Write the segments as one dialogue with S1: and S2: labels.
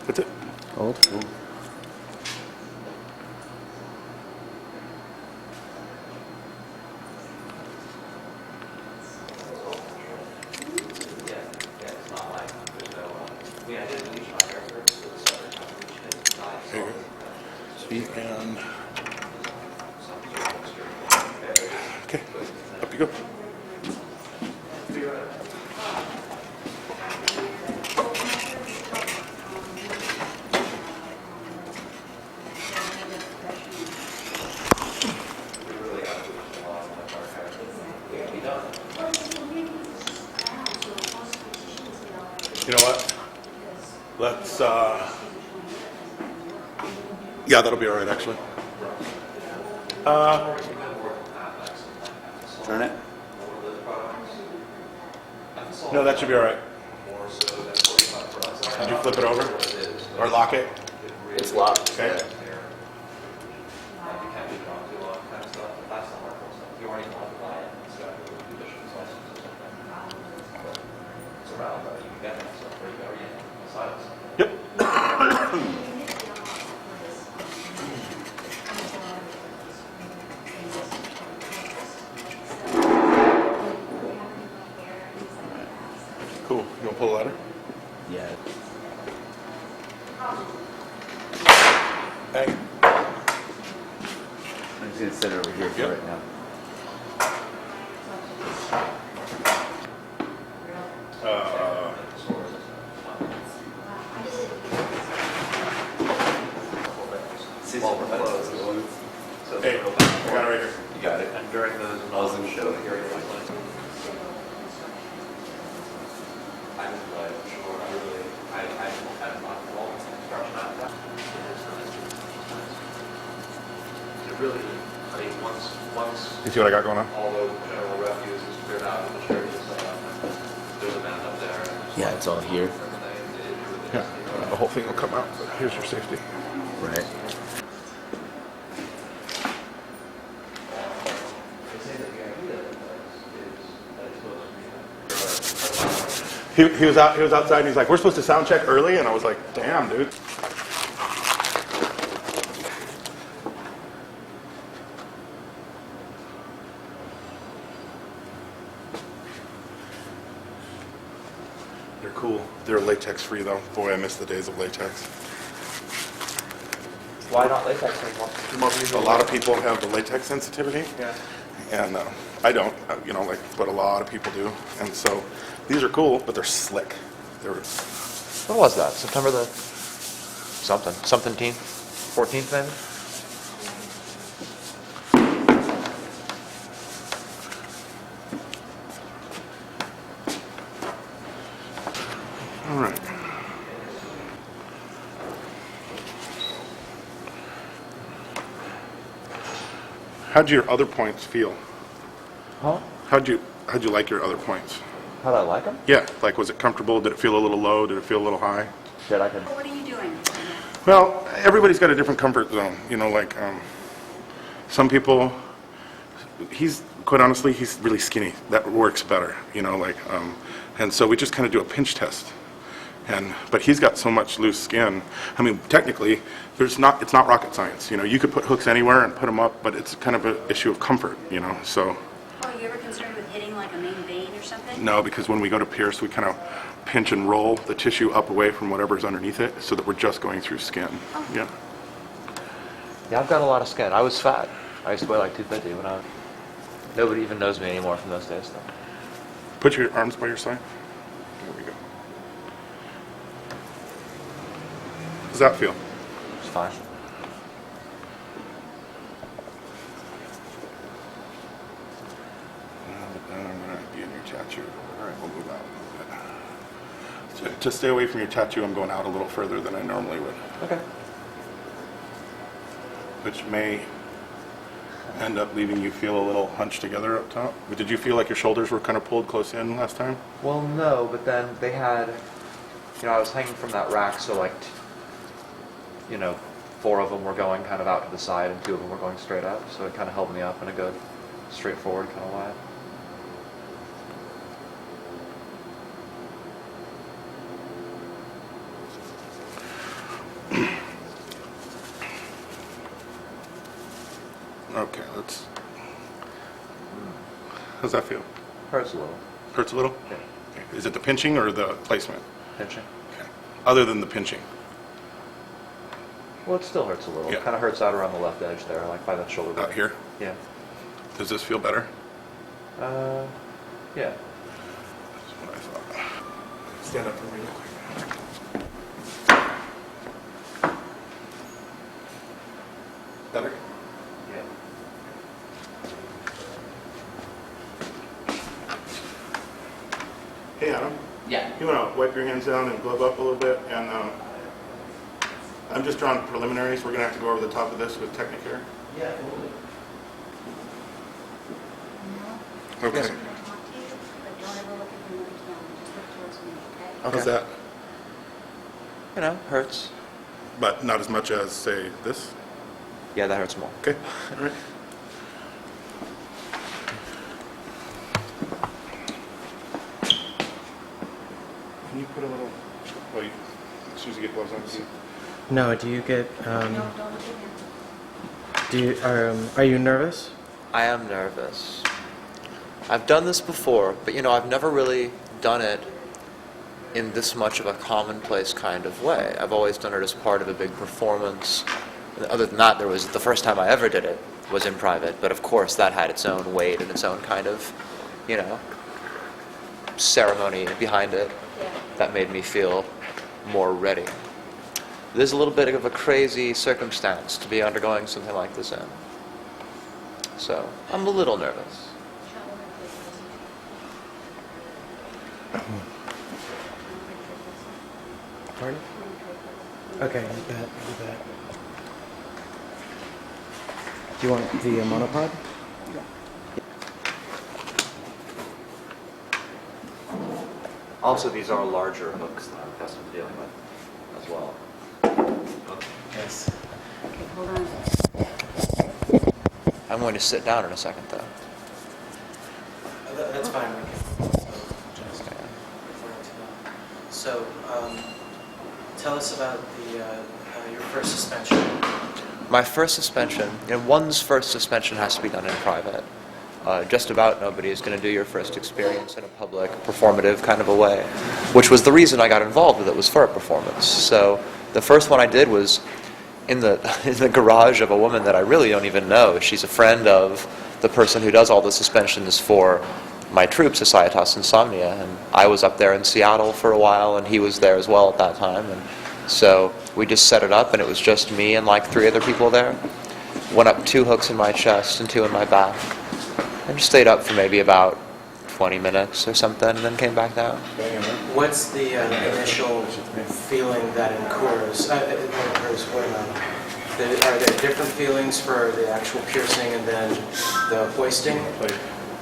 S1: That's it.
S2: Old school.
S1: There you go. Sweet. And okay, up you go. You know what? Let's, yeah, that'll be all right, actually.
S2: Turn it.
S1: No, that should be all right. Did you flip it over? Or lock it?
S2: It's locked.
S1: Okay. Yep. Cool. You want to pull a ladder?
S2: Yeah.
S1: Hey.
S2: I'm just gonna sit over here for
S1: Yep.
S2: right now.
S1: Hey, I got it right here.
S2: You got it.
S3: And during those
S2: Awesome show.
S3: I'm like, sure, I'm not involved in construction at that. It really, I mean, once
S1: You see what I got going on?
S3: all the general refuse is cleared out and the charities set up, there's a man up there. And
S2: Yeah, it's all here.
S1: Yeah. The whole thing will come out, but here's your safety.
S2: Right.
S1: He was outside and he's like, we're supposed to sound check early, and I was like, damn, dude. They're cool. They're latex free though. Boy, I miss the days of latex.
S3: Why not latex anymore?
S1: A lot of people have the latex sensitivity.
S3: Yeah.
S1: And I don't, you know, like, but a lot of people do. And so these are cool, but they're slick. They're,
S3: What was that? September the something 14th maybe?
S1: all right. How'd your other points feel?
S3: Huh?
S1: How'd you like your other points?
S3: How'd I like them?
S1: Yeah, like, was it comfortable? Did it feel a little low? Did it feel a little high?
S3: Shit, I could.
S4: What are you doing?
S1: Well, everybody's got a different comfort zone. You know, like, some people, quite honestly, he's really skinny. That works better, you know, like, and so we just kind of do a pinch test. But he's got so much loose skin. I mean, technically, it's not rocket science. You know, you could put hooks anywhere and put them up, but it's kind of an issue of comfort, you know, so.
S4: Oh, you ever concerned with hitting like a main vein or something?
S1: No, because when we go to pierce, we kind of pinch and roll the tissue up away from whatever's underneath it so that we're just going through skin.
S4: Oh.
S1: Yeah.
S3: Yeah, I've got a lot of skin. I was fat. I used to weigh like 250 when nobody even knows me anymore from those days. Though.
S1: Put your arms by your side. There we go. How's that feel?
S3: It's fine.
S1: I'm going to be in your tattoo. All right, we'll move out a little bit. To stay away from your tattoo, I'm going out a little further than I normally would.
S3: Okay.
S1: Which may end up leaving you feel a little hunched together up top. But did you feel like your shoulders were kind of pulled close in last time?
S3: Well, no, but then they had, I was hanging from that rack, so like, 4 of them were going kind of out to the side and 2 of them were going straight up, so it kind of held me up in a good, straightforward kind of line.
S1: How's that feel?
S3: Hurts a little.
S1: Hurts a little?
S3: Yeah.
S1: Okay. Is it the pinching or the placement?
S3: Pinching.
S1: Okay. Other than the pinching?
S3: Well, it still hurts a little.
S1: Yeah.
S3: It kind of hurts out around the left edge there, like by that shoulder blade.
S1: Out here?
S3: Yeah.
S1: Does this feel better?
S3: Yeah.
S1: That's what I thought. Stand up for me real quick. Better?
S3: Yeah.
S1: Hey, Adam.
S2: Yeah.
S1: You want to wipe your hands down and glove up a little bit? And I'm just drawing preliminaries. We're going to have to go over the top of this with Technicare.
S2: Yeah.
S1: Okay.
S3: Yes.
S4: I'm going to talk to you, but don't ever look at me like Just look towards me, okay?
S3: Okay.
S1: How's that?
S3: You know, hurts.
S1: But not as much as, say, this?
S3: Yeah, that hurts more.
S1: Okay. All right. Can you put a little... Well, as soon as you get gloves on, can you...
S5: No, do you get,
S4: Don't look at me.
S5: are you nervous?
S3: I am nervous. I've done this before, but you know, I've never really done it in this much of a commonplace kind of way. I've always done it as part of a big performance. Other than that, the first time I ever did it was in private, but of course that had its own weight and its own kind of, you know, ceremony behind it
S4: Yeah.
S3: that made me feel more ready. There's a little bit of a crazy circumstance to be undergoing something like this in. So, I'm a little nervous.
S5: Pardon? Okay, you bet, you bet. Do you want the monopod?
S3: Also, these are larger hooks that I'm accustomed to dealing with as well.
S5: Yes.
S4: Okay, hold on.
S3: I'm going to sit down in a second, though.
S5: That's fine. So, tell us about your first suspension.
S3: My first suspension, one's first suspension has to be done in private. Just about nobody is going to do your first experience in a public, performative kind of a way, which was the reason I got involved with it, was for a performance. So the first one I did was in the garage of a woman that I really don't even know. She's a friend of the person who does all the suspensions for my troupe, Societas Insomnia, and I was up there in Seattle for a while, and he was there as well at that time, and so we just set it up, and it was just me and like 3 other people there. Went up 2 hooks in my chest and 2 in my back, and just stayed up for maybe about 20 minutes or something, and then came back down.
S5: What's the initial feeling that occurs? Are there different feelings for the actual piercing and then the hoisting?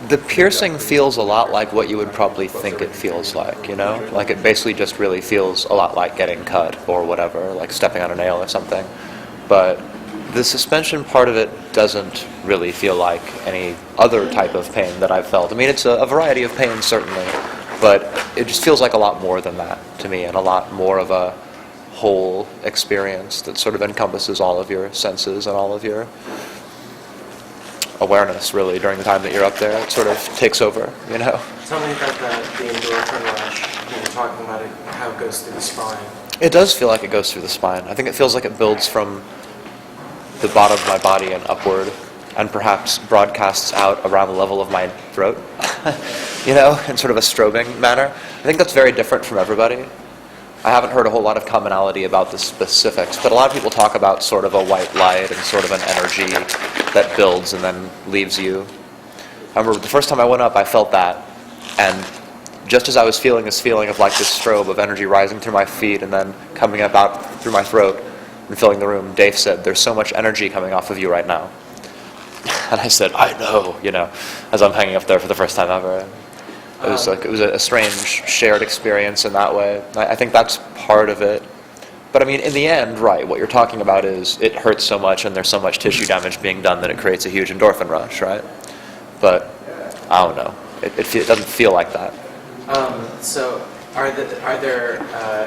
S3: The piercing feels a lot like what you would probably think it feels like, you know? Like it basically just really feels a lot like getting cut or whatever, like stepping on a nail or something. But the suspension part of it doesn't really feel like any other type of pain that I've felt. I mean, it's a variety of pain, certainly, but it just feels like a lot more than that to me, and a lot more of a whole experience that sort of encompasses all of your senses and all of your awareness, really, during the time that you're up there. It sort of takes over, you know?
S5: Tell me about the endorphin rush. You were talking about it, how it goes through the spine.
S3: It does feel like it goes through the spine. I think it feels like it builds from the bottom of my body and upward, and perhaps broadcasts out around the level of my throat, you know, in sort of a strobing manner. I think that's very different from everybody. I haven't heard a whole lot of commonality about the specifics, but a lot of people talk about sort of a white light and sort of an energy that builds and then leaves you. I remember the first time I went up, I felt that, and just as I was feeling this feeling of like this strobe of energy rising through my feet and then coming up out through my throat and filling the room, Dave said, "There's so much energy coming off of you right now." And I said, "I know," you know, as I'm hanging up there for the first time ever. It was a strange shared experience in that way. I think that's part of it. But I mean, in the end, right, what you're talking about is it hurts so much and there's so much tissue damage being done that it creates a huge endorphin rush, right? But I don't know. It doesn't feel like that.
S5: So, are there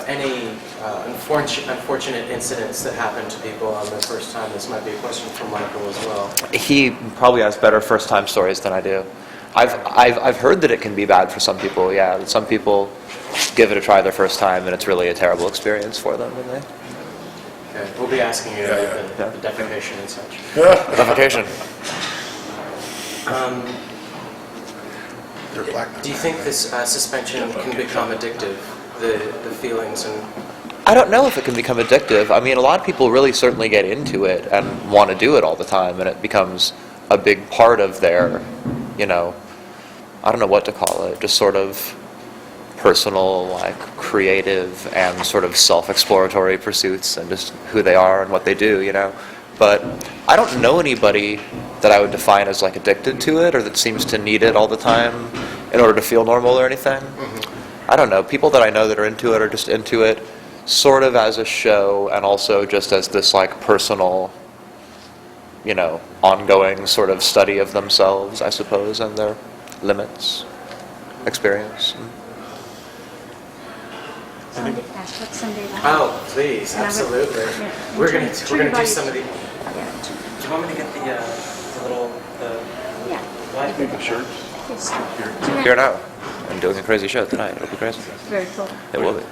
S5: any unfortunate incidents that happen to people on their first time? This might be a question for Michael as well.
S3: He probably has better first-time stories than I do. I've heard that it can be bad for some people. Yeah, that some people give it a try their first time and it's really a terrible experience for them. And they
S5: Okay. We'll be asking you about
S3: Yeah.
S5: the defecation and such.
S3: defecation.
S1: They're black now.
S5: Do you think this suspension can become addictive? The feelings and
S3: I don't know if it can become addictive. I mean, a lot of people really certainly get into it and want to do it all the time, and it becomes a big part of their, you know, I don't know what to call it, just sort of personal, like creative and sort of self-exploratory pursuits and just who they are and what they do, you know. But I don't know anybody that I would define as like addicted to it or that seems to need it all the time in order to feel normal or anything. I don't know. People that I know that are into it are just into it sort of as a show and also just as this like personal, you know, ongoing sort of study of themselves, I suppose, and their limits, experience.
S4: Sunday, ask what Sunday night.
S5: oh, please,
S4: And I would-
S5: absolutely.
S4: yeah,
S5: We're
S4: turn-
S5: gonna
S4: turn
S5: do
S4: your body-
S5: some of the.
S4: Yeah,
S5: Do you want me to get the little
S4: yeah.
S5: what?
S1: The shirts.
S4: Yes.
S3: Here now. I'm doing a crazy show tonight. It'll be crazy.
S4: Very cool.
S3: It will be.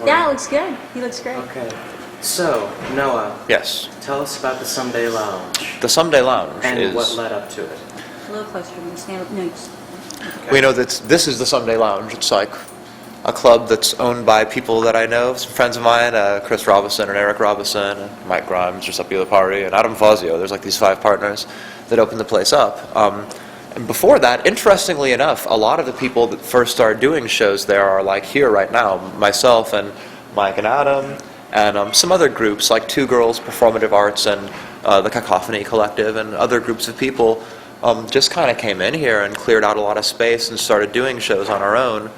S4: Yeah, it looks good. He looks great.
S5: Okay. So Noah,
S3: Yes.
S5: tell us about the Someday Lounge
S3: The Someday Lounge
S5: and
S3: is...
S5: what led up to it.
S4: A little closer to me. Stand up. No, just-
S3: We know that this is the Someday Lounge. It's like a club that's owned by people that I know, some friends of mine, Chris Robinson and Eric Robinson, and Mike Grimes, just up the other party, and Adam Fazio. There's like these 5 partners that opened the place up. And before that, interestingly enough, a lot of the people that first started doing shows there are like here right now, myself and Mike and Adam, and some other groups like Two Girls Performative Arts and the Cacophony Collective and other groups of people just kind of came in here and cleared out a lot of space and started doing shows on our own.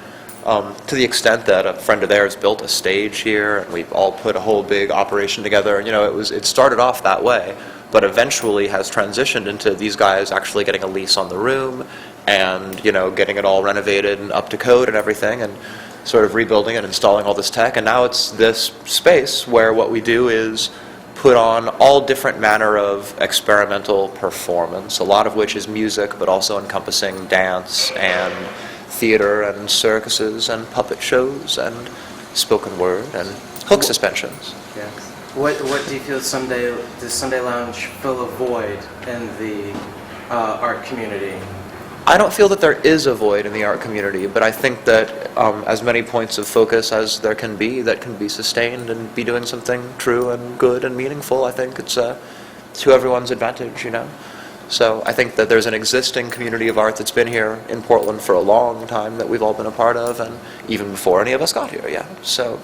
S3: To the extent that a friend of theirs built a stage here, and we all put a whole big operation together. You know, it started off that way, but eventually has transitioned into these guys actually getting a lease on the room, and you know, getting it all renovated and up to code and everything, and sort of rebuilding and installing all this tech. And now it's this space where what we do is put on all different manner of experimental performance, a lot of which is music, but also encompassing dance and theater and circuses and puppet shows and spoken word and hook suspensions.
S5: Yeah. What do you feel does Sunday Lounge fill a void in the art community?
S3: I don't feel that there is a void in the art community, but I think that as many points of focus as there can be that can be sustained and be doing something true and good and meaningful, I think it's to everyone's advantage, you know. So I think that there's an existing community of art that's been here in Portland for a long time that we've all been a part of, and even before any of us got here, yeah. So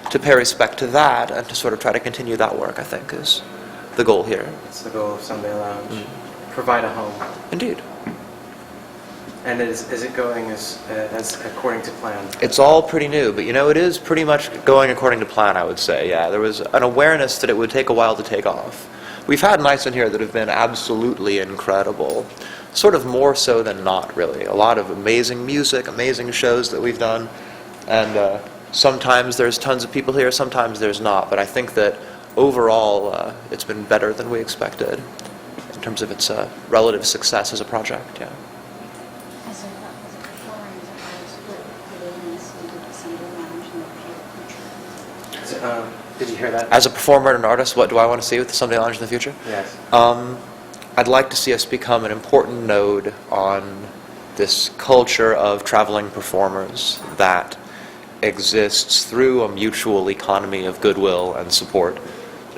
S3: to pay respect to that and to sort of try to continue that work, I think, is the goal here.
S5: That's the goal of Sunday Lounge. Provide a home.
S3: Indeed.
S5: And is it going as according to plan?
S3: It's all pretty new, but you know, it is pretty much going according to plan, I would say, yeah. There was an awareness that it would take a while to take off. We've had nights in here that have been absolutely incredible, sort of more so than not, really. A lot of amazing music, amazing shows that we've done, and sometimes there's tons of people here, sometimes there's not, but I think that overall it's been better than we expected in terms of its relative success as a project, yeah.
S4: As a performer, as a artist, what do they miss into the Sunday Lounge and the future?
S5: Did you hear that?
S3: As a performer and an artist, what do I want to see with the Someday Lounge in the future?
S5: Yes.
S3: I'd like to see us become an important node on this culture of traveling performers that exists through a mutual economy of goodwill and support.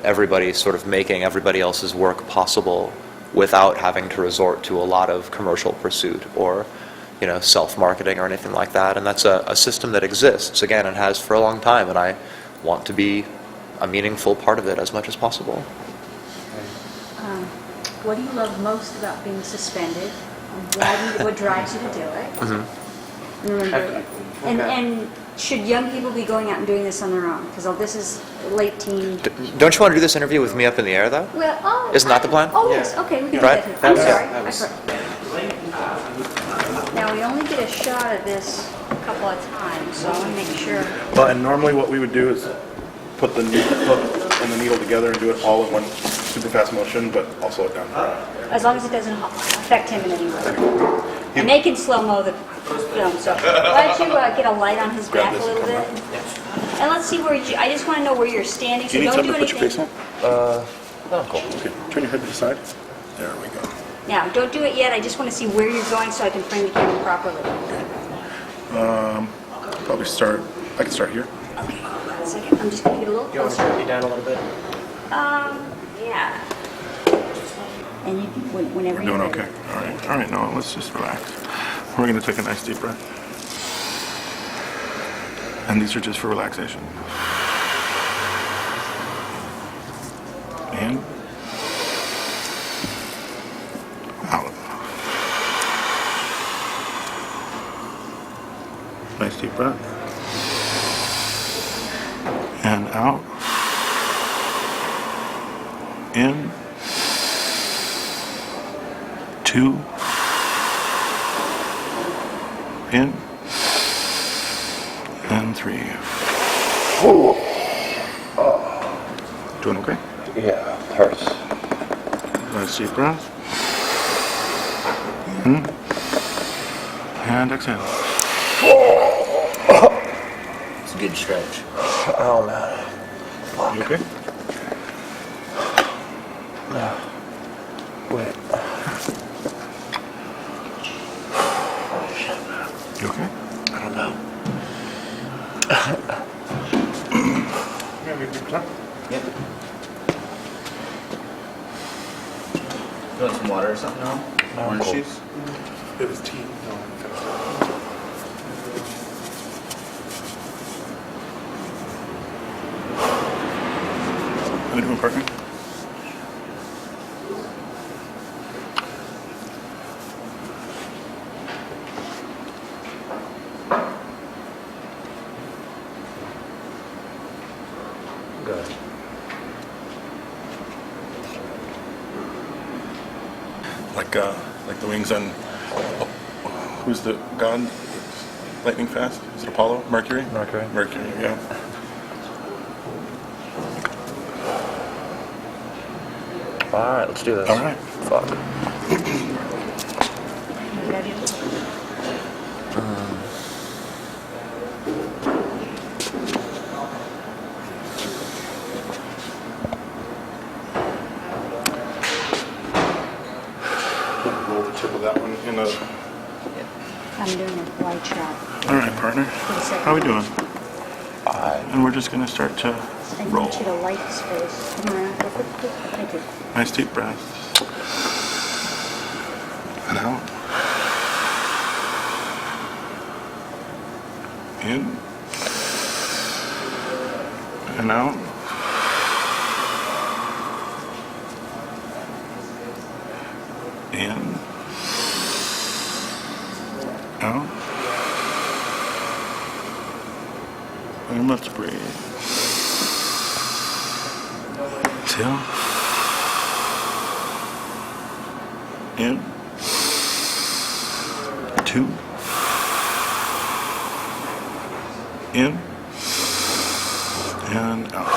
S3: Everybody sort of making everybody else's work possible without having to resort to a lot of commercial pursuit or, you know, self-marketing or anything like that. And that's a system that exists, again, and has for a long time, and I want to be a meaningful part of it as much as possible.
S4: What do you love most about being suspended? What drives you to do it?
S3: Mm-hmm.
S4: Remember,
S5: Okay.
S4: and should young people be going out and doing this on their own? Because this is late teen.
S3: Don't you want to do this interview with me up in the air, though?
S4: Well, oh,
S3: Isn't that the plan?
S4: Oh,
S5: Yeah.
S4: yes. Okay, we can
S3: Right?
S4: do that. I'm
S5: That
S4: sorry.
S5: was-
S4: Now we only get a shot of this a couple of times, so I want to make sure.
S1: Well, and normally what we would do is put the hook and the needle together and do it all in one super fast motion, but I'll slow it down.
S4: As long as it doesn't affect him in any way. I'm making slow-mo the film, so why don't you get a light on his
S1: Grab
S4: back a
S1: this
S4: little bit? And let's see where you, I just want to know where you're standing,
S1: Do
S4: so
S1: you need
S4: don't do
S1: something to put your
S4: anything.
S1: face on?
S3: No, cool.
S1: Okay, turn your head to the side. There we go.
S4: Now, don't do it yet, I just want to see where you're going so I can frame the camera properly.
S1: Probably start, I can start here.
S4: Okay, hold on a second, I'm just going to get a little
S5: You want to
S4: closer.
S5: turn me down a little bit?
S4: Yeah. And you, whenever
S1: We're
S4: you're
S1: doing
S4: ready.
S1: okay. All right, no, let's just relax. We're gonna take a nice deep breath. And these are just for relaxation. In. Out. Nice deep breath. And out. In. 2. In. And 3. Doing okay?
S3: Yeah, it hurts.
S1: Nice deep breath. In. And exhale.
S2: It's a good stretch.
S3: Oh, man.
S1: You okay?
S3: Wait.
S1: You okay?
S3: I don't know.
S1: Yeah, we can talk.
S2: Yep. You want some water or something, no?
S3: No,
S2: Orange
S3: cool.
S2: juice?
S1: It was tea. No. How you doing, partner?
S3: Good.
S1: Like the wings on, who's the god? Lightning fast? Is it Apollo? Mercury?
S3: Mercury.
S1: Mercury, yeah.
S3: All right, let's do this.
S1: All right.
S3: Fuck.
S4: You ready?
S1: Roll the tip of that one in a.
S4: I'm doing a light shot.
S1: All right, partner.
S4: For the second.
S1: How we doing?
S3: Fine.
S1: And we're just gonna start to
S4: I
S1: roll.
S4: need you to light his face. Come around. Thank you.
S1: Nice deep breath. And out. In. And out. In. Out. And let's breathe. Till. In. 2. In. And out.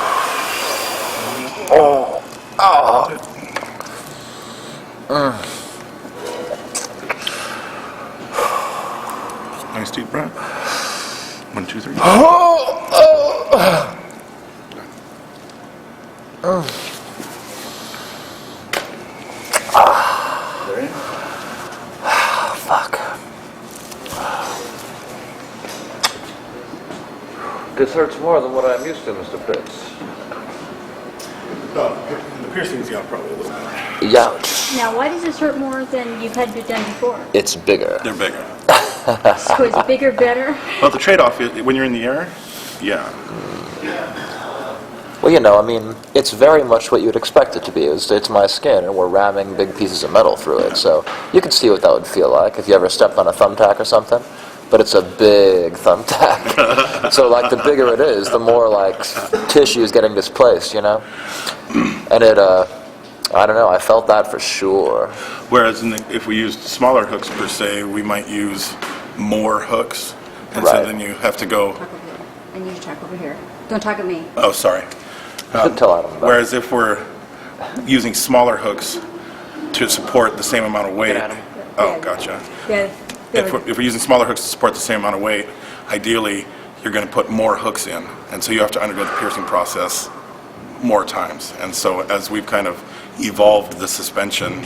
S3: Oh. Oh.
S1: Nice deep breath. 1, 2, 3.
S2: They're in?
S3: Fuck. This hurts more than what I'm used to, Mr. Pitts.
S1: No, the piercing's got probably a little bit.
S3: Youch.
S4: Now, why does this hurt more than you've had it done before?
S3: It's bigger.
S1: They're bigger.
S4: So it's bigger, better?
S1: Well, the trade-off is when you're in the air, yeah.
S3: Well, you know, I mean, it's very much what you'd expect it to be. It's my skin, and we're ramming big pieces of metal through it. So you can see what that would feel like if you ever stepped on a thumbtack or something. But it's a big thumbtack. So, like, the bigger it is, the more, like, tissue is getting displaced, you know? And it, I don't know, I felt that for sure.
S1: Whereas if we used smaller hooks per se, we might use more hooks. And so
S3: Right.
S1: then you have to go,
S4: Talk over here. I need you to talk over here. Don't talk at me.
S1: oh, sorry.
S3: You should tell Adam about it.
S1: Whereas if we're using smaller hooks to support the same amount of weight,
S3: Get Adam.
S1: Oh,
S6: Yeah.
S1: gotcha.
S6: Yeah.
S1: If we're using smaller hooks to support the same amount of weight, ideally, you're going to put more hooks in. And so you have to undergo the piercing process more times. And so as we've kind of evolved the suspension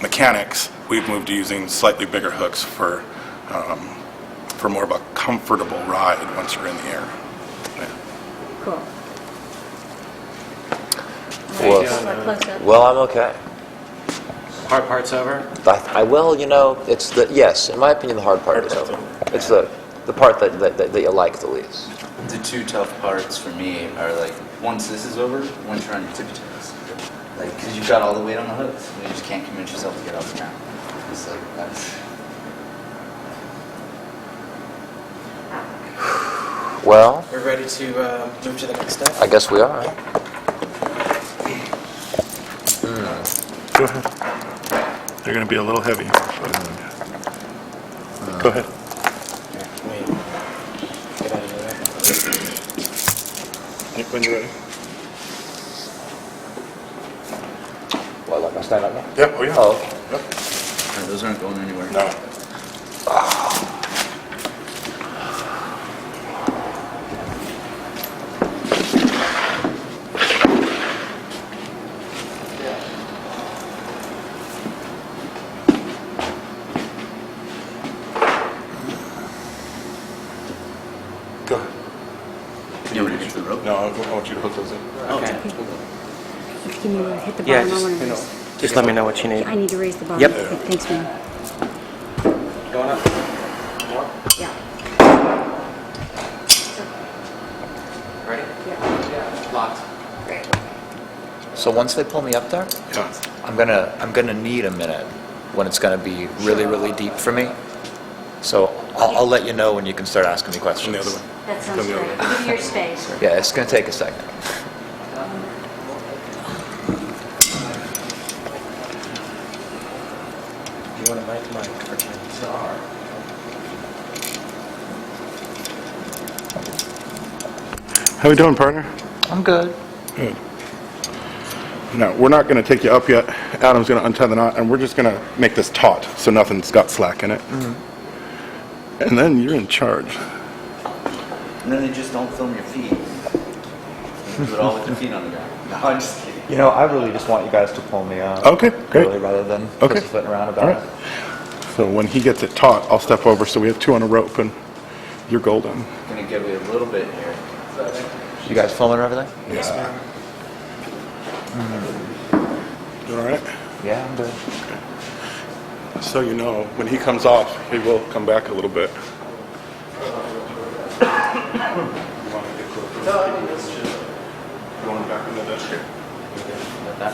S1: mechanics, we've moved to using slightly bigger hooks for more of a comfortable ride once you're in the air. Yeah.
S6: Cool.
S3: Well,
S6: Close up.
S3: well, I'm okay.
S5: Hard part's over?
S3: It's yes, in my opinion, the hard part is over. It's the part that you like the least.
S2: The two tough parts for me are like once this is over, once you're on your tippy toes. Like, because you've got all the weight on the hooks, and you just can't convince yourself to get off the ground. It's like, that's.
S3: Well,
S5: We're ready to move to the next step?
S3: I guess we are.
S1: Go ahead. They're going to be a little heavy. Go ahead.
S5: Let me get out of the way.
S1: When you're ready.
S3: Well, like I stand up now?
S1: Yeah, oh yeah.
S3: Oh, okay.
S1: Yep.
S2: No, those aren't going anywhere.
S1: No. Go ahead.
S2: You want to hit the rope?
S1: No, I want you to hook those in.
S5: Okay.
S6: Can you hit the
S5: Yeah,
S6: bottom? I want to
S5: just,
S6: raise.
S5: just let me know what you need.
S6: I need to raise the bottom.
S5: Yep.
S6: Okay, thanks, man.
S5: Going up. More?
S6: Yeah.
S5: Ready?
S6: Yeah.
S5: Locked.
S3: So once they pull me up there,
S1: Yeah.
S3: I'm gonna need a minute when it's gonna be really, really deep for me. So I'll let you know when you can start asking me
S1: And
S3: questions.
S1: the other one.
S6: That sounds
S1: From the
S6: great.
S1: other
S6: Give me your space.
S3: Yeah, it's gonna take a second.
S5: You want a mic?
S1: How we doing, partner?
S3: I'm good.
S1: Good. No, we're not going to take you up yet. Adam's going to untie the knot, and we're just going to make this taut so nothing's got slack in it. And then you're in charge.
S2: And then they just don't film your feet. You do it all with your feet on the ground. No, I'm just kidding.
S3: You know, I really just want you guys to pull me up.
S1: Okay, great.
S3: Really, rather than
S1: Okay.
S3: pussyfooting around
S1: All
S3: about
S1: right.
S3: it.
S1: So when he gets it taut, I'll step over so we have two on a rope, and you're golden.
S2: I'm going to give you a little bit here.
S3: You guys filming everything?
S1: Yes, ma'am. You all right?
S3: Yeah, I'm good.
S1: So you know, when he comes off, he will come back a little bit. Going back into that chair.
S6: No,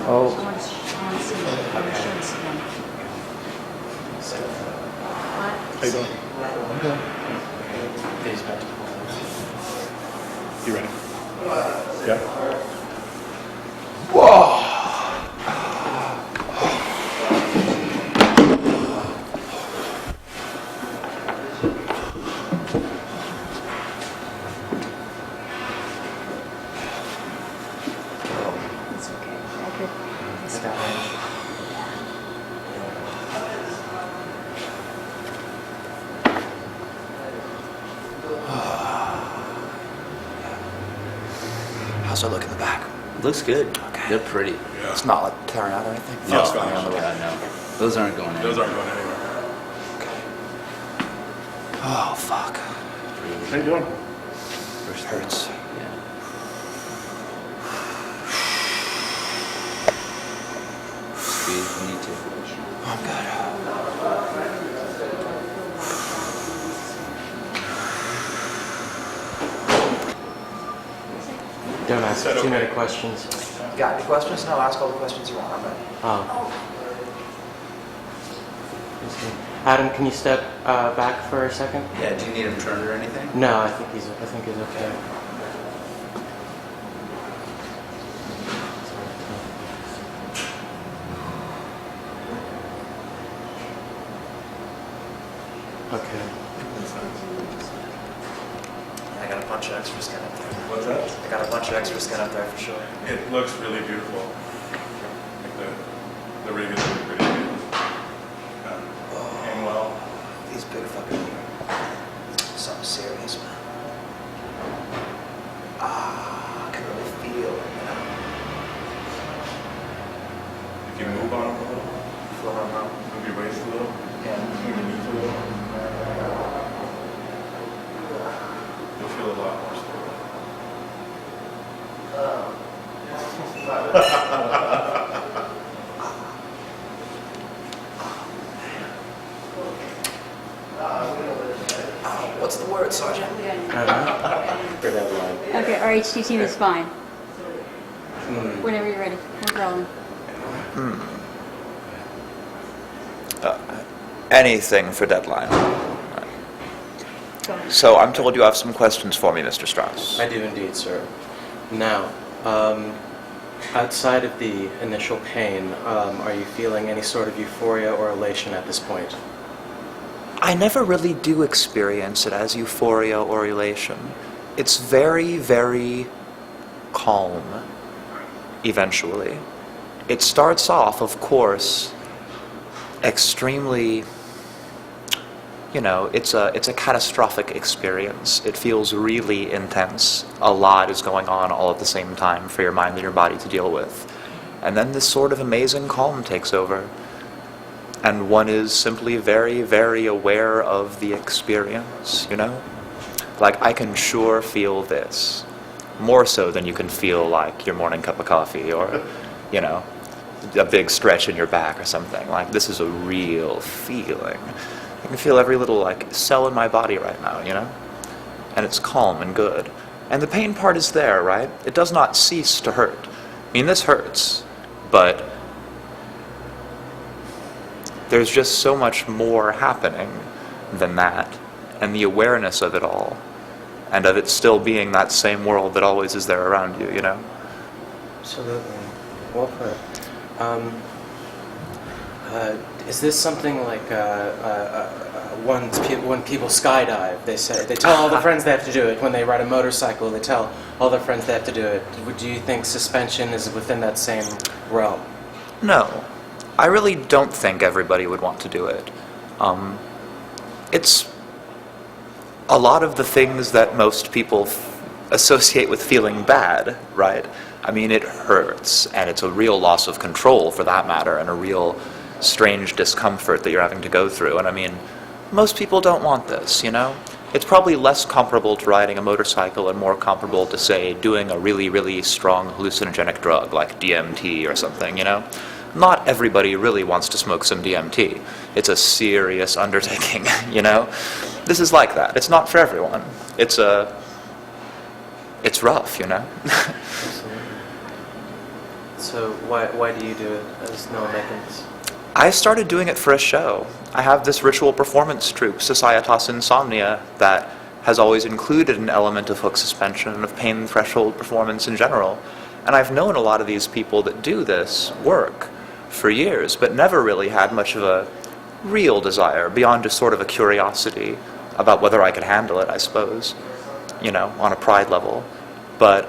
S3: Oh.
S6: I want to see them. I want to see them. What?
S1: How you doing?
S5: Face back.
S1: You ready? Yeah.
S6: It's okay. I could.
S5: I got range.
S3: How's it look in the back?
S2: Looks good.
S3: Okay.
S2: They're pretty.
S3: It's not like tearing out or anything?
S2: No,
S1: it's fine.
S2: God, no. Those aren't going anywhere.
S1: Those aren't going anywhere.
S3: Oh, fuck.
S1: How you doing?
S3: It hurts.
S2: Yeah. Squeeze if you need to.
S3: I'm good.
S5: Don't ask too many questions.
S3: Got any questions? No, ask all the questions you want. I'm ready.
S5: Oh. Adam, can you step back for a second?
S2: Yeah, do you need him turned or anything?
S5: No, I think he's okay. Okay.
S3: I got a bunch of extra skin up there.
S1: What's that?
S3: I got a bunch of extra skin up there for sure.
S1: It looks really beautiful. Like the rig is really pretty.
S3: good fucking year. Something serious, man. I can really feel it, you know?
S1: If you move on them a little, float on out, move your waist a little,
S3: Yeah.
S1: move your knees a little. You'll feel a lot more stable.
S3: What's the word, Sergeant?
S5: For deadline.
S4: Okay, our HD team is fine. Whenever you're ready, we're rolling.
S3: Anything for deadline.
S4: Go.
S3: So I'm told you have some questions for me, Mr. Strauss.
S5: I do indeed, sir. Now, outside of the initial pain, are you feeling any sort of euphoria or elation at this point?
S3: I never really do experience it as euphoria or elation. It's very, very calm, eventually. It starts off, of course, extremely, you know, it's a catastrophic experience. It feels really intense. A lot is going on all at the same time for your mind and your body to deal with. And then this sort of amazing calm takes over. And one is simply very, very aware of the experience, you know? Like, I can sure feel this. More so than you can feel, like, your morning cup of coffee or, you know, a big stretch in your back or something. Like, this is a real feeling. I can feel every little, like, cell in my body right now, you know? And it's calm and good. And the pain part is there, right? It does not cease to hurt. I mean, this hurts, but there's just so much more happening than that, and the awareness of it all, and of it still being that same world that always is there around you, you know?
S5: Absolutely. Well put. Is this something like when people skydive, they tell all the friends they have to do it. When they ride a motorcycle, they tell all their friends they have to do it. Do you think suspension is within that same realm?
S3: No. I really don't think everybody would want to do it. It's a lot of the things that most people associate with feeling bad, right? I mean, it hurts, and it's a real loss of control, for that matter, and a real strange discomfort that you're having to go through. And I mean, most people don't want this, you know? It's probably less comparable to riding a motorcycle and more comparable to, say, doing a really, really strong hallucinogenic drug like DMT or something, you know? Not everybody really wants to smoke some DMT. It's a serious undertaking, you know? This is like that. It's not for everyone. It's rough, you know?
S5: So why do you do it as Noah Mickens?
S3: I started doing it for a show. I have this ritual performance troupe, Societas Insomnia, that has always included an element of hook suspension and of pain threshold performance in general. And I've known a lot of these people that do this work for years, but never really had much of a real desire, beyond just sort of a curiosity about whether I could handle it, I suppose, you know, on a pride level. But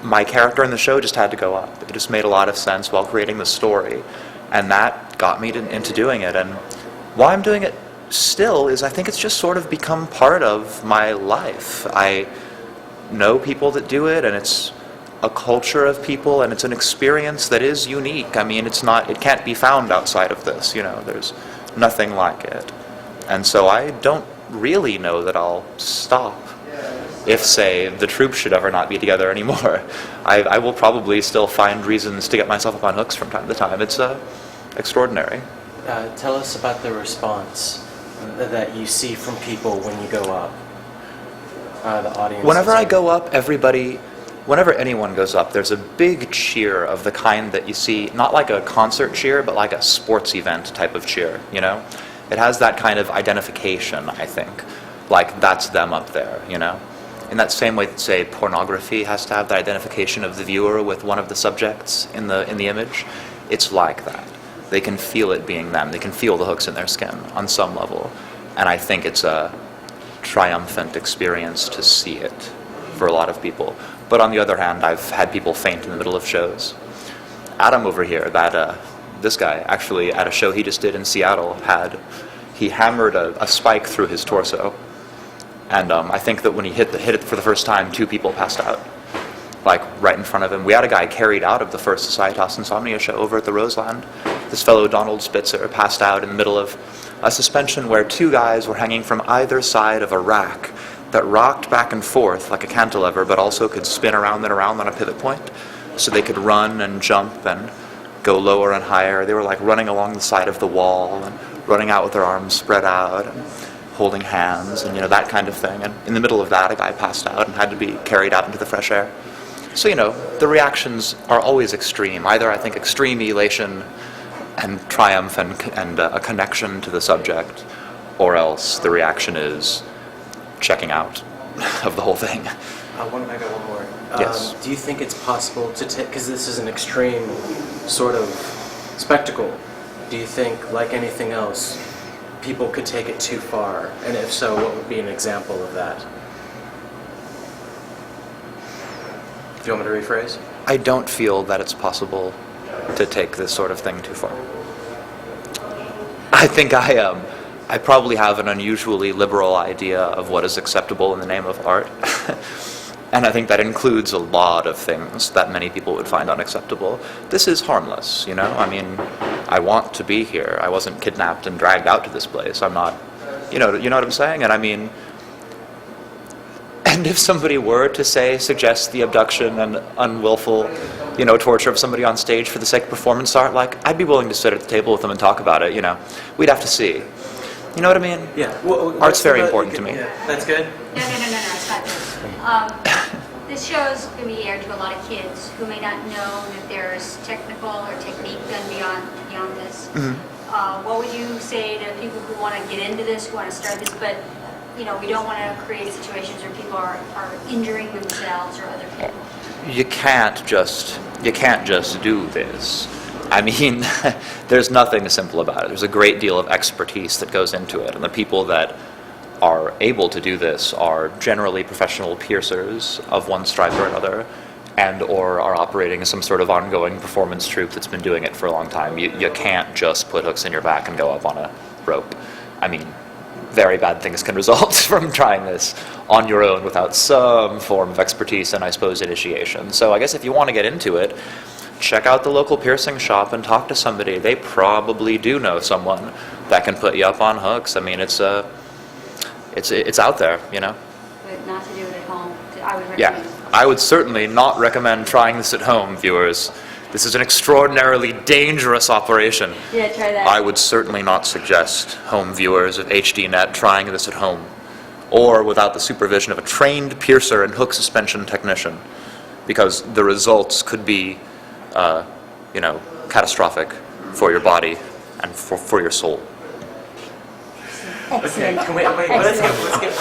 S3: my character in the show just had to go up. It just made a lot of sense while creating the story, and that got me into doing it. And why I'm doing it still is I think it's just sort of become part of my life. I know people that do it, and it's a culture of people, and it's an experience that is unique. I mean, it can't be found outside of this, you know, there's nothing like it. And so I don't really know that I'll stop if, say, the troupe should ever not be together anymore. I will probably still find reasons to get myself up on hooks from time to time. It's extraordinary.
S5: Tell us about the response that you see from people when you go up. The audience.
S3: Whenever I go up, whenever anyone goes up, there's a big cheer of the kind that you see, not like a concert cheer, but like a sports event type of cheer, you know? It has that kind of identification, I think. Like, that's them up there, you know? In that same way that, say, pornography has to have the identification of the viewer with one of the subjects in the image, it's like that. They can feel it being them. They can feel the hooks in their skin on some level. And I think it's a triumphant experience to see it for a lot of people. But on the other hand, I've had people faint in the middle of shows. Adam over here, this guy, actually, at a show he just did in Seattle, he hammered a spike through his torso. And I think that when he hit it for the first time, 2 people passed out, like right in front of him. We had a guy carried out of the first Societas Insomnia show over at the Roseland. This fellow, Donald Spitzer, passed out in the middle of a suspension where 2 guys were hanging from either side of a rack that rocked back and forth like a cantilever, but also could spin around and around on a pivot point, so they could run and jump and go lower and higher. They were like running along the side of the wall and running out with their arms spread out and holding hands and, that kind of thing. And in the middle of that, a guy passed out and had to be carried out into the fresh air. So, the reactions are always extreme. Either, I think, extreme elation and triumph and a connection to the subject, or else the reaction is checking out of the whole thing.
S5: I got one more.
S3: Yes.
S5: Do you think it's possible to take, because this is an extreme sort of spectacle, do you think, like anything else, people could take it too far? And if so, what would be an example of that? Do you want me to rephrase?
S3: I don't feel that it's possible to take this sort of thing too far. I think I probably have an unusually liberal idea of what is acceptable in the name of art. And I think that includes a lot of things that many people would find unacceptable. This is harmless, I mean, I want to be here. I wasn't kidnapped and dragged out to this place. I'm not, you know what I'm saying? And I mean, and if somebody were to suggest the abduction and unwillful, torture of somebody on stage for the sake of performance art, I'd be willing to sit at the table with them and talk about it, We'd have to see. You know what I mean?
S5: Yeah.
S3: Art's very important to me.
S5: Yeah, that's good.
S4: No, it's not. This show is going to be aired to a lot of kids who may not know that there's technical or technique done beyond this.
S3: Mm-hmm.
S4: What would you say to people who want to get into this, who want to start this, but we don't want to create situations where people are injuring themselves or other people?
S3: You can't just do this. I mean, there's nothing simple about it. There's a great deal of expertise that goes into it, and the people that are able to do this are generally professional piercers of one stripe or another, and or are operating some sort of ongoing performance troupe that's been doing it for a long time. You can't just put hooks in your back and go up on a rope. I mean, very bad things can result from trying this on your own without some form of expertise and, I suppose, initiation. So I guess if you want to get into it, check out the local piercing shop and talk to somebody. They probably do know someone that can put you up on hooks. I mean, it's out there,
S4: But not to do it at home. I would recommend.
S3: Yeah, I would certainly not recommend trying this at home, viewers. This is an extraordinarily dangerous operation.
S4: Yeah, try that.
S3: I would certainly not suggest home viewers of HDNet trying this at home, or without the supervision of a trained piercer and hook suspension technician, because the results could be, catastrophic for your body and for your soul.
S5: Okay, let's get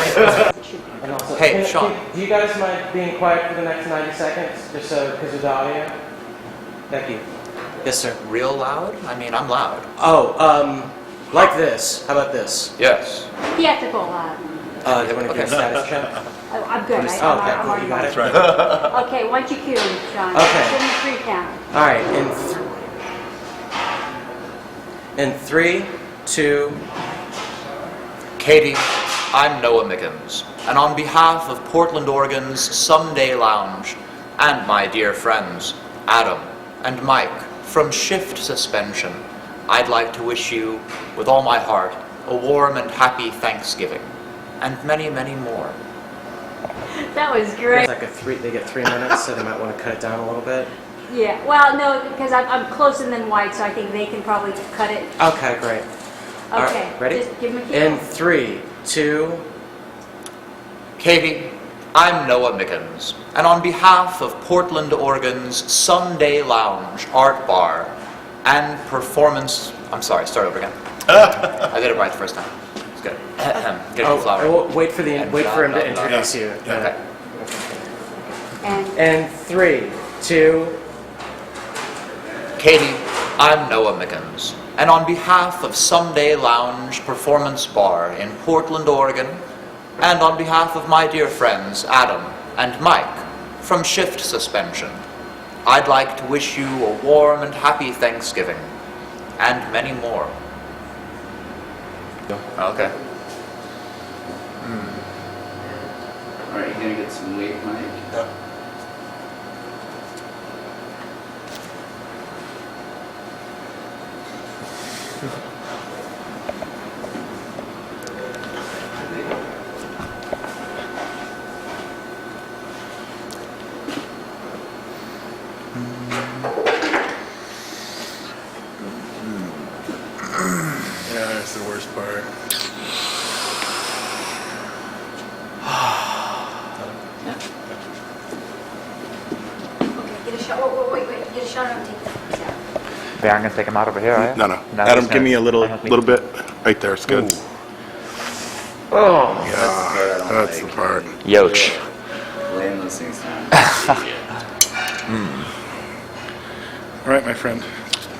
S5: And also,
S3: Hey, Sean.
S5: Do you guys mind being quiet for the next 90 seconds, just because of the audio? Thank you. Yes, sir.
S3: Real loud? I mean, I'm loud.
S5: Oh, like this. How about this?
S3: Yes.
S4: Theatrical.
S5: They want to get a status check?
S4: Oh, I'm good.
S5: Okay,
S4: I'm
S5: cool.
S4: already
S5: You got it?
S1: Right.
S4: Okay, once you cue, Sean.
S5: Okay.
S4: Give me a 3 count.
S5: All right, in 3, 2,
S3: Katie, I'm Noah Mickens, and on behalf of Portland, Oregon's Someday Lounge, and my dear friends, Adam and Mike, from Shift Suspension, I'd like to wish you, with all my heart, a warm and happy Thanksgiving, and many, many more.
S4: That was great.
S5: it's like they get 3 minutes, so they might want to cut it down a little bit.
S4: Yeah, well, no, because I'm closer than White, so I think they can probably cut it.
S5: Okay, great. All right,
S4: Okay,
S5: ready?
S4: just give them a cue.
S5: In 3, 2,
S3: Katie, I'm Noah Mickens, and on behalf of Portland, Oregon's Someday Lounge Art Bar and Performance... I'm sorry, start over again. I did it right the first time. It's good. Get your flower.
S5: well, wait for him to introduce you.
S3: Okay.
S4: And
S5: And 3, 2,
S3: Katie, I'm Noah Mickens, and on behalf of Someday Lounge Performance Bar in Portland, Oregon, and on behalf of my dear friends Adam and Mike from Shift Suspension, I'd like to wish you a warm and happy Thanksgiving, and many more.
S2: Oh, okay. All right, you gonna get some weight, Mike?
S1: Yep. Yeah, that's the worst part.
S4: Okay, get a shot, wait, get a shot of him, take that out.
S3: Yeah, I'm gonna take him out over here, right?
S1: No, no.
S3: No,
S1: Adam,
S3: just
S1: give me a
S3: gonna-
S1: little bit. Right there, it's good.
S3: Oh,
S1: Yeah, that's the part.
S3: yoch.
S2: Laying those things down.
S1: All right, my friend,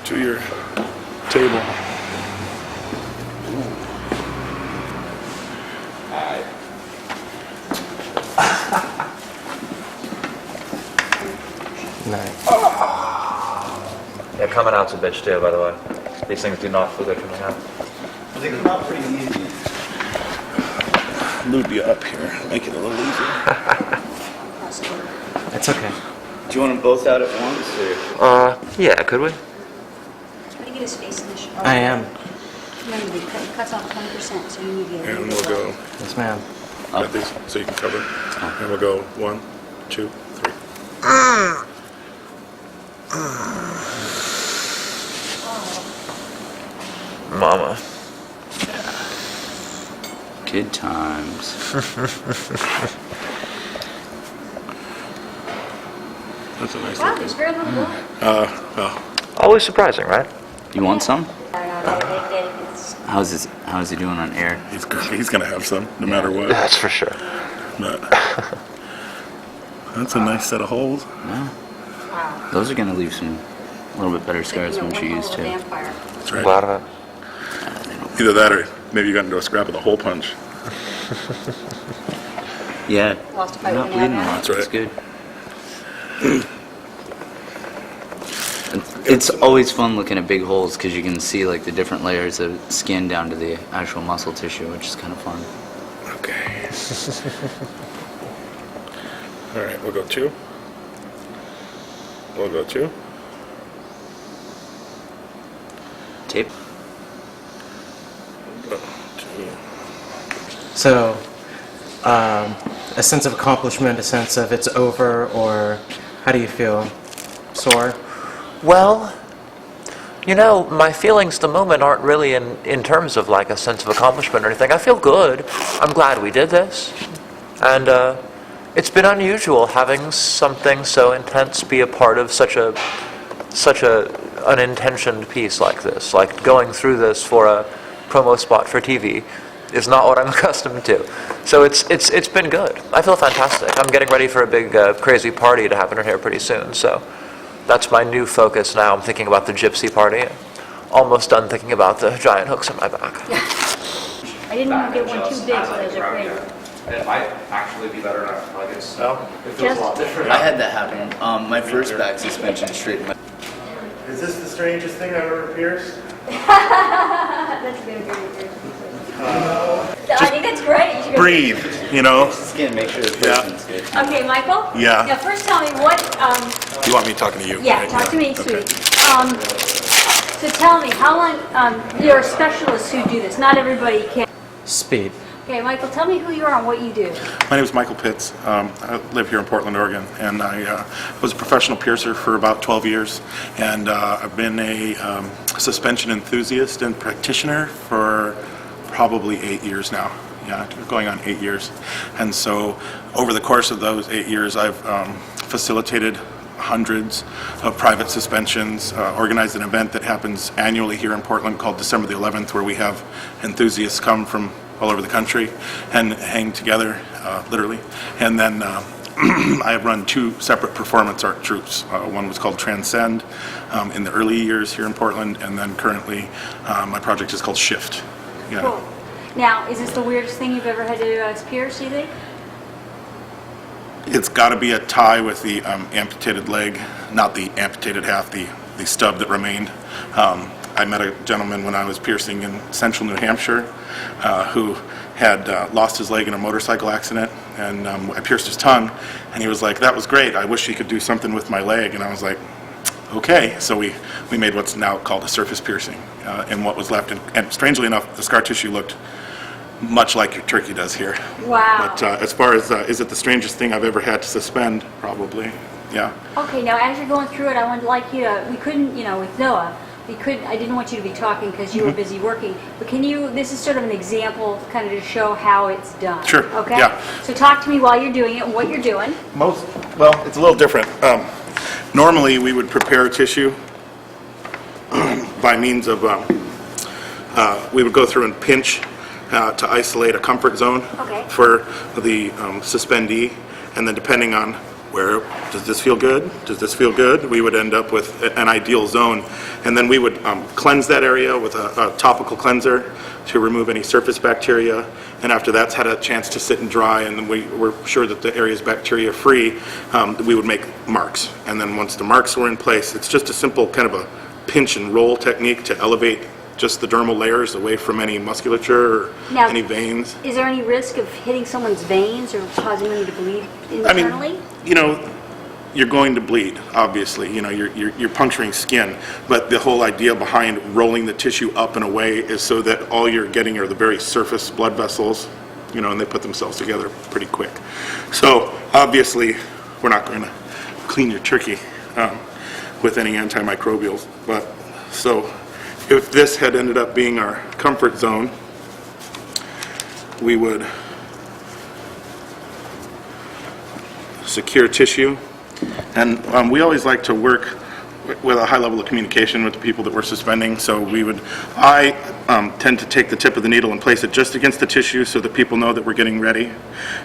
S1: to your table.
S5: Nice.
S3: Yeah, coming out's a bitch too, by the way. These things do not feel good coming out.
S2: They come out pretty easy.
S1: Lube you up here, make it a little easier.
S5: It's okay.
S2: Do you want them both out at once, or?
S3: Yeah, could we?
S4: Try to get his face in the shot.
S5: I am.
S4: Remember, he cuts off 20%, so you need to get
S1: And we'll go,
S5: Yes, ma'am.
S1: got these, so you can cover. And we'll go 1, 2, 3.
S3: Mama.
S2: Good times.
S1: That's a nice
S4: Wow,
S1: look.
S4: there's very little blood.
S1: Well,
S3: Always surprising, right?
S2: You want some?
S4: It's
S2: How's he doing on air?
S1: he's gonna have some, no matter what.
S3: That's for sure.
S1: But that's a nice set of holes.
S2: No.
S4: wow.
S2: Those are gonna leave some a little bit better scars
S4: You know,
S2: once
S4: one
S2: you use
S4: hell of a
S2: too.
S4: vampire.
S1: That's
S3: I'm
S1: right.
S3: glad of it.
S1: Either that or maybe you got into a scrap with a hole punch.
S2: Yeah.
S4: Lost a fight
S2: Not
S4: with an
S2: bleeding a
S4: abdomen.
S2: lot.
S1: That's
S2: That's
S1: right.
S2: good. It's always fun looking at big holes because you can see like the different layers of skin down to the actual muscle tissue, which is kind of fun.
S1: Okay. All right, we'll go 2. We'll go 2.
S2: Tape.
S1: Go 2.
S5: So, a sense of accomplishment, a sense of it's over, or how do you feel? Sore?
S3: Well, you know, my feelings at the moment aren't really in terms of like a sense of accomplishment or anything. I feel good. I'm glad we did this. And it's been unusual having something so intense be a part of such an unintentioned piece like this. Like going through this for a promo spot for TV is not what I'm accustomed to. So it's been good. I feel fantastic. I'm getting ready for a big crazy party to happen in here pretty soon. So that's my new focus now. I'm thinking about the gypsy party. Almost done thinking about the giant hooks in my back.
S4: I didn't want to get one too big, so those are great.
S7: It might actually be better not like it's it feels a lot different.
S2: I had that happen. My first back suspension straightened my.
S1: Is this the strangest thing I've ever pierced?
S4: That's good. I think that's great. You should go-
S1: Breathe, you know?
S2: Skin, make sure the
S1: Yeah.
S2: person's good.
S4: Okay, Michael?
S1: Yeah.
S4: Now, first tell me what,
S1: You want me talking to you?
S4: yeah,
S1: right?
S4: talk to me,
S1: Okay.
S4: sweetie. So tell me, how long, you're a specialist who do this. Not everybody can.
S5: Speed.
S4: Okay, Michael, tell me who you are and what you do.
S1: My name is Michael Pitts. I live here in Portland, Oregon, and I was a professional piercer for about 12 years, and I've been a suspension enthusiast and practitioner for probably 8 years now. Yeah, going on 8 years. And so over the course of those 8 years, I've facilitated hundreds of private suspensions, organized an event that happens annually here in Portland called December the 11th, where we have enthusiasts come from all over the country and hang together, literally. And then I have run 2 separate performance art troupes. One was called Transcend in the early years here in Portland, and then currently my project is called Shift. Yeah.
S4: Cool. Now, is this the weirdest thing you've ever had to pierce, do you think?
S1: It's got to be a tie with the amputated leg, not the amputated half, the stub that remained. I met a gentleman when I was piercing in central New Hampshire who had lost his leg in a motorcycle accident, and I pierced his tongue, and he was like, "That was great. I wish he could do something with my leg." And I was like, "Okay." So we made what's now called a surface piercing in what was left, and strangely enough, the scar tissue looked much like your turkey does here.
S4: Wow.
S1: But as far as is it the strangest thing I've ever had to suspend? Probably, yeah.
S4: Okay, now as you're going through it, I would like you to, we couldn't, with Noah, I didn't want you to be talking because you were busy working, but this is sort of an example kind of to show how it's done.
S1: Sure,
S4: Okay?
S1: yeah.
S4: So talk to me while you're doing it and what you're doing.
S1: Well, it's a little different. Normally, we would prepare tissue by means of, we would go through and pinch to isolate a comfort zone
S4: Okay.
S1: for the suspendee, and then depending on where, does this feel good? Does this feel good? We would end up with an ideal zone, and then we would cleanse that area with a topical cleanser to remove any surface bacteria, and after that's had a chance to sit and dry, and then we were sure that the area is bacteria free, we would make marks. And then once the marks were in place, it's just a simple kind of a pinch and roll technique to elevate just the dermal layers away from any musculature or
S4: Now-
S1: any veins.
S4: Is there any risk of hitting someone's veins or causing them to bleed internally?
S1: You're going to bleed, obviously. You're puncturing skin, but the whole idea behind rolling the tissue up and away is so that all you're getting are the very surface blood vessels, and they put themselves together pretty quick. So obviously, we're not going to clean your turkey with any antimicrobials. But so if this had ended up being our comfort zone, we would secure tissue. And we always like to work with a high level of communication with the people that we're suspending. So I tend to take the tip of the needle and place it just against the tissue so that people know that we're getting ready.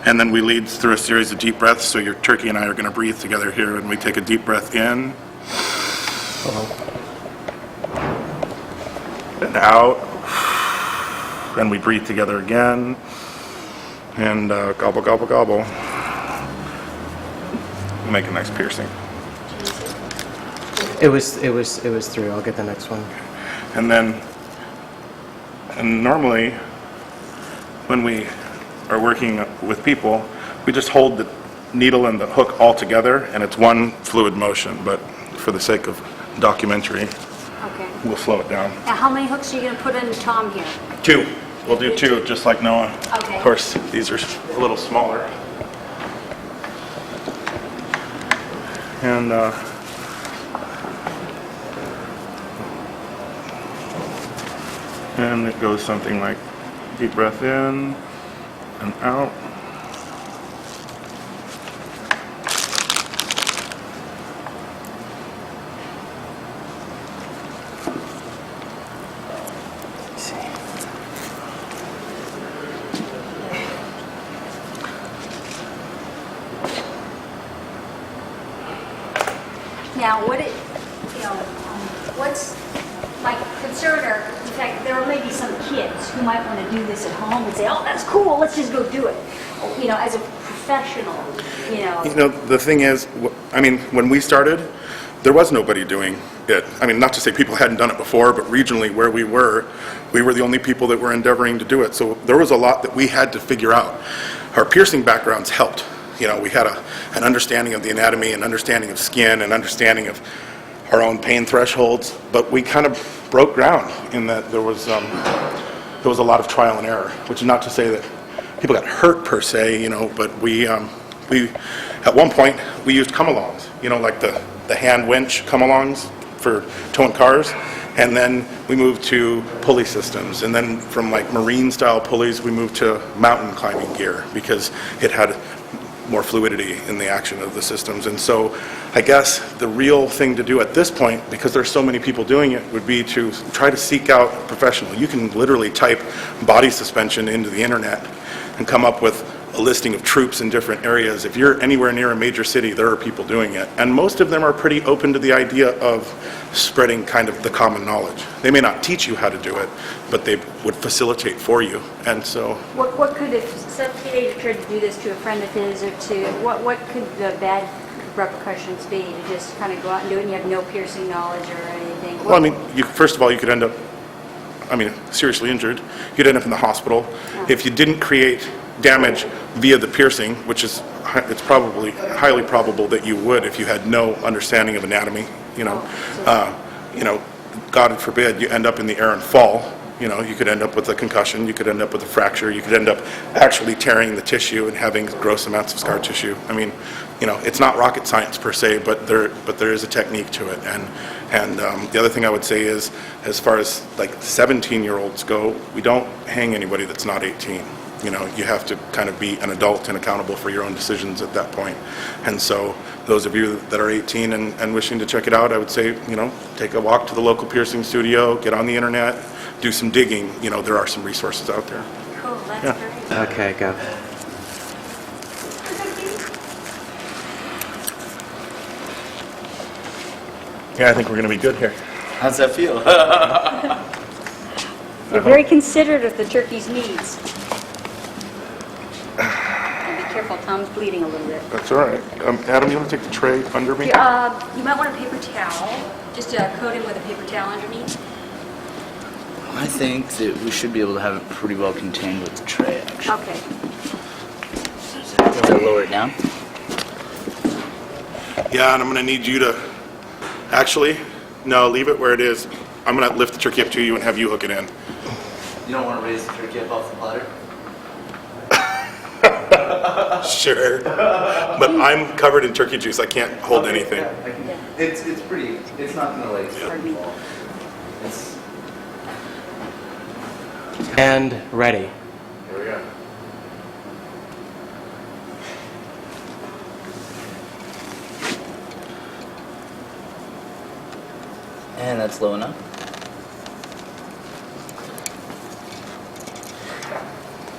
S1: And then we lead through a series of deep breaths. So your turkey and I are going to breathe together here, and we take a deep breath in and out, and we breathe together again, and gobble, gobble, gobble. Make a nice piercing.
S5: It was 3. I'll get the next one.
S1: And normally, when we are working with people, we just hold the needle and the hook all together, and it's one fluid motion. But for the sake of documentary,
S4: Okay.
S1: we'll slow it down.
S4: Now, how many hooks are you going to put in Tom here?
S1: 2. We'll do 2, just like Noah.
S4: Okay.
S1: Of course, these are a little smaller. And it goes something like deep breath in and out.
S4: Now, what's my concern, or in fact, there may be some kids who might want to do this at home and say, "Oh, that's cool, let's just go do it." As a professional,
S1: The thing is, when we started, there was nobody doing it. Not to say people hadn't done it before, but regionally where we were the only people that were endeavoring to do it. So there was a lot that we had to figure out. Our piercing backgrounds helped. We had an understanding of the anatomy, an understanding of skin, an understanding of our own pain thresholds, but we kind of broke ground in that there was a lot of trial and error, which is not to say that people got hurt per se, but we at one point we used come-alongs, like the hand winch come-alongs for towing cars, and then we moved to pulley systems, and then from like marine style pulleys we moved to mountain climbing gear because it had more fluidity in the action of the systems. And so I guess the real thing to do at this point, because there's so many people doing it, would be to try to seek out a professional. You can literally type body suspension into the internet and come up with a listing of troops in different areas. If you're anywhere near a major city, there are people doing it. And most of them are pretty open to the idea of spreading kind of the common knowledge. They may not teach you how to do it, but they would facilitate for you. And so
S4: what could, if some teenager tried to do this to a friend of his, or what could the bad repercussions be to just kind of go out and do it and you have no piercing knowledge or anything?
S1: Well, I mean, first of all, you could end up, seriously injured. You'd end up in the hospital. If you didn't create damage via the piercing, which is, it's probably highly probable that you would if you had no understanding of anatomy, God forbid, you end up in the air and fall. You could end up with a concussion, you could end up with a fracture, you could end up actually tearing the tissue and having gross amounts of scar tissue. It's not rocket science per se, but there is a technique to it. And the other thing I would say is, as far as like 17-year-olds go, we don't hang anybody that's not 18. You have to kind of be an adult and accountable for your own decisions at that point. And so those of you that are 18 and wishing to check it out, I would say, take a walk to the local piercing studio, get on the internet, do some digging. There are some resources out there.
S4: Cool, that's
S1: Yeah.
S4: great.
S3: Okay, go.
S1: Yeah, I think we're going to be good here.
S2: How's that feel?
S4: You're very considerate of the turkey's needs. And be careful, Tom's bleeding a little bit.
S1: That's all right. Adam, you want to take the tray under me?
S4: You might want a paper towel, just coat him with a paper towel underneath.
S2: I think that we should be able to have it pretty well contained with the tray, actually.
S4: Okay.
S2: So lower it down.
S1: Yeah, and I'm going to need you to, actually, no, leave it where it is. I'm going to lift the turkey up to you and have you hook it in.
S2: You don't want to raise the turkey up off the platter?
S1: Sure. But I'm covered in turkey juice. I can't hold anything.
S2: Yeah, I can, it's pretty, it's not going to like
S4: Pardon me.
S2: fall. It's,
S5: And ready.
S1: Here we go.
S2: and that's low enough.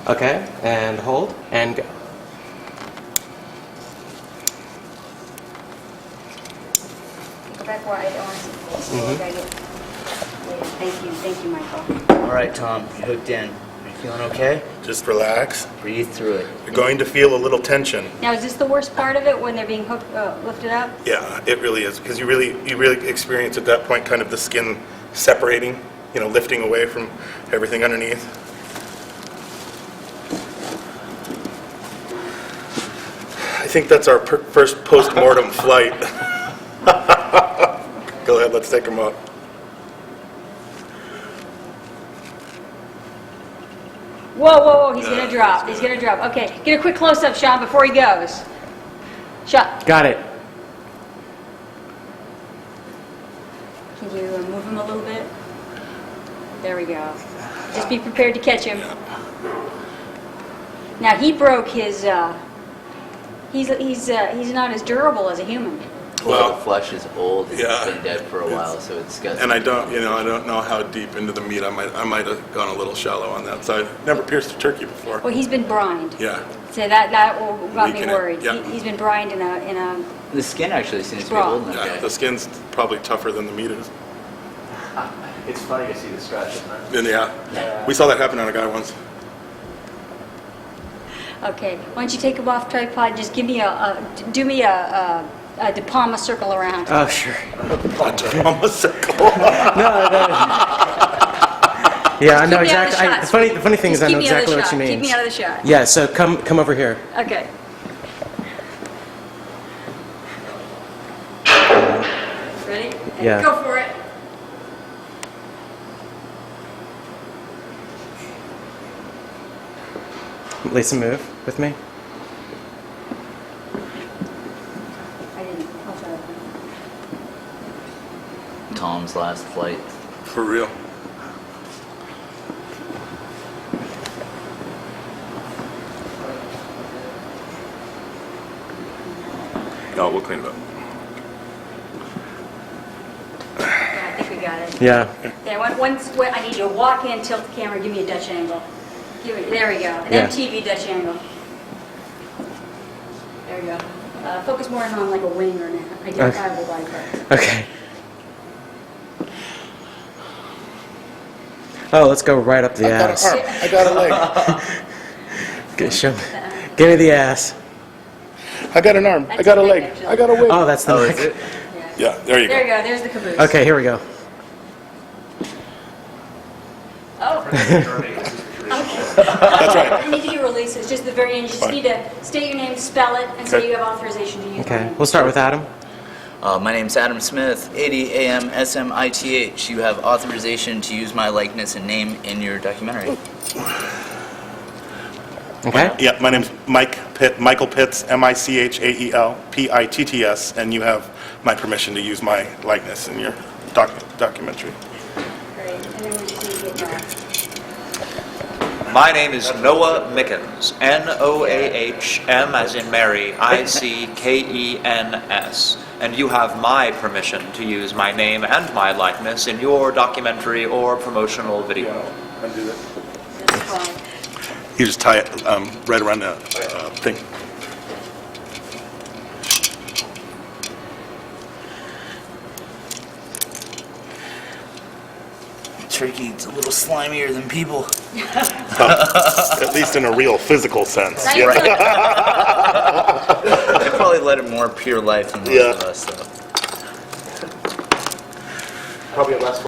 S5: Okay, and hold, and go.
S4: Go back wide. I want to see the face.
S5: Mhm.
S4: Thank you, Michael.
S2: All right, Tom, you're hooked in. Are you feeling okay?
S1: Just relax.
S2: Breathe through it.
S1: You're going to feel a little tension.
S4: Now, is this the worst part of it when they're being lifted up?
S1: Yeah, it really is, because you really experience at that point kind of the skin separating, lifting away from everything underneath. I think that's our first post-mortem flight. Go ahead, let's take him up.
S4: Whoa, he's gonna drop. He's gonna drop. Okay, get a quick close-up, Sean, before he goes. Sean,
S5: Got it.
S4: can you move him a little bit? There we go. Just be prepared to catch him. Now, he broke his, he's not as durable as a human.
S2: Well,
S1: Well,
S2: the flesh is old. It's
S1: yeah,
S2: been dead for a while, so it's got.
S1: And I don't know how deep into the meat. I might have gone a little shallow on that side. Never pierced a turkey before.
S4: Well, he's been brined.
S1: Yeah.
S4: So that got me
S1: Weaken it,
S4: worried.
S1: yeah.
S4: He's been brined in a
S2: The skin actually seems to be
S4: Raw.
S2: holding
S1: Yeah,
S2: okay.
S1: the skin's probably tougher than the meat is.
S7: It's funny to see the scratch, isn't it?
S1: And yeah, we saw that happen on a guy once.
S4: Okay, why don't you take him off tripod? Just give me do me a De Palma circle around.
S5: Oh, sure.
S1: Almost circle.
S5: Yeah, I know
S4: Keep me out of
S5: exactly.
S4: the shot,
S5: The funny thing is,
S4: Just
S5: I know
S4: keep me out of
S5: exactly
S4: the
S5: what
S4: shot.
S5: you mean.
S4: Keep me out of the shot.
S5: Yeah, so come over here.
S4: Okay. Ready?
S5: Yeah.
S4: Go for it.
S5: Lisa, move with me.
S4: I didn't. I'll try that.
S2: Tom's last flight.
S1: For real. No, we'll clean it up.
S4: Yeah, I think we got it.
S5: Yeah.
S4: There, I need you to walk in, tilt the camera, give me a Dutch angle. There we go. An
S5: Yeah.
S4: MTV Dutch angle. There we go. Focus more on like a wing or an identifiable body part.
S5: Okay. Oh, let's go right up the ass.
S1: I got a leg.
S5: Okay, show me. Give me the ass.
S1: I got an arm. I
S4: That's
S1: got a
S4: the
S1: leg.
S4: neck,
S1: I got a wig.
S5: Oh, that's the
S2: Oh,
S5: neck.
S2: is it?
S1: Yeah, there you
S4: There
S1: go.
S4: you go. There's the caboose.
S5: Okay, here we go.
S4: Oh.
S1: That's right.
S4: You need to do releases. Just the very end. You just
S1: Fine.
S4: need to state your name, spell it, and so
S1: Okay.
S4: you have authorization to use
S5: Okay,
S4: it.
S5: we'll start with Adam.
S2: My name's Adam Smith, ADAMSMITH. You have authorization to use my likeness and name in your documentary.
S5: Okay.
S1: Yeah, my name's Michael Pitts, MICHAEL, PITTS, and you have my permission to use my likeness in your documentary.
S4: Great. And then we just need to get Noah.
S3: My name is Noah Mickens, Noah, as in Mary, Ickens, and you have my permission to use my name and my likeness in your documentary or promotional video.
S1: Undo that.
S4: That's fine.
S1: You just tie it right around the thing.
S2: Turkey's a little slimier than people.
S1: At least in a real physical sense.
S4: Right?
S1: Yeah.
S2: I probably led a more pure life than most
S1: Yeah.
S2: of us, though.
S1: Probably a less